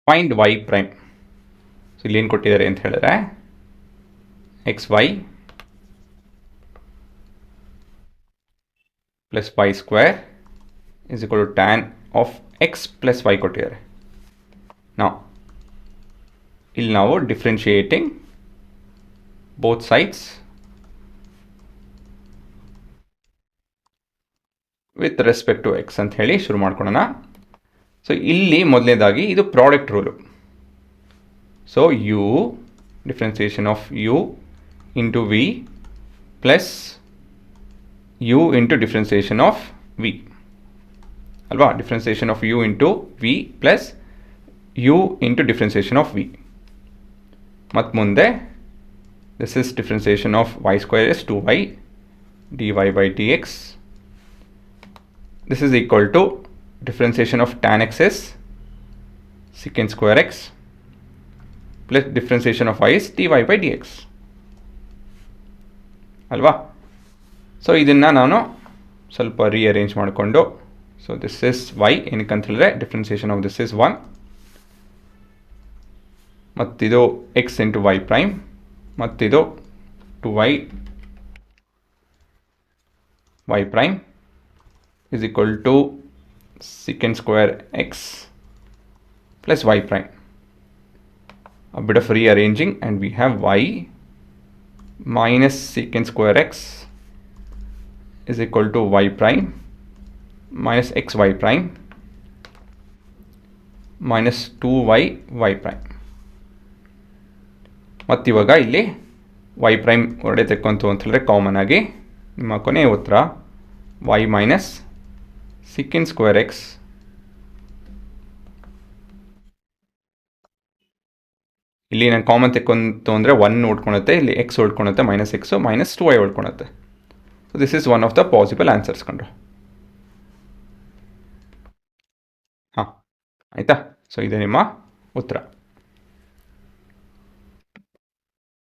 Find Y prime. So ಇಲ್ಲಿ ಏನು ಕೊಟ್ಟಿದ್ದಾರೆ ಅಂತ ಹೇಳಿದ್ರೆ X Y plus Y square is equal to tan of X plus Y ಕೊಟ್ಟಿದ್ದಾರೆ. ನಾವು ಇಲ್ಲಿ ನಾವು differentiating both sides with respect to X ಅಂತ ಹೇಳಿ ಶುರು ಮಾಡ್ಕೊಳ್ಳೋಣ. ಸೊ ಇಲ್ಲಿ ಮೊದಲನೇದಾಗಿ ಇದು product rule. So U differentiation of U into V plus U into differentiation of V ಅಲ್ವಾ. Differentiation of U into V plus U into differentiation of V. ಮತ್ತು ಮುಂದೆ this is differentiation of Y square is 2y dy by dx. This is equal to differentiation of tan x is secant square x plus differentiation of y is dy by dx ಅಲ್ವಾ. So ಇದನ್ನು ನಾನು ಸ್ವಲ್ಪ rearrange ಮಾಡಿಕೊಂಡು, so this is y ಏನಕ್ಕೆ ಅಂತ ಹೇಳಿದ್ರೆ differentiation of this is 1 ಮತ್ತಿದು x into y prime ಮತ್ತಿದು 2y y prime is equal to secant square x plus y prime. A bit of rearranging and we have y minus secant square x is equal to y prime minus xy prime minus 2y y prime. ಮತ್ತಿವಾಗ ಇಲ್ಲಿ y prime ಹೊರಡೆ ತೆಕ್ಕೊಂತು ಅಂತ ಹೇಳಿದ್ರೆ common ಆಗಿ ನಿಮ್ಮ ಕೊನೆಯ ಉತ್ತರ y minus secant square x ಇಲ್ಲಿ ನಾನು common ತೆಕ್ಕೊಂತು ಅಂದರೆ 1 ಉಳ್ಕೊಳುತ್ತೆ, ಇಲ್ಲಿ x ಉಳ್ಕೊಳುತ್ತೆ ಮೈನಸ್ ಎಕ್ಸು ಮೈನಸ್ 2y ಉಳ್ಕೊಳುತ್ತೆ. So this is one of the possible answers ಕಂಡ್ರು. ಹಾಂ ಆಯಿತಾ. ಸೊ ಇದೆ ನಿಮ್ಮ ಉತ್ತರ.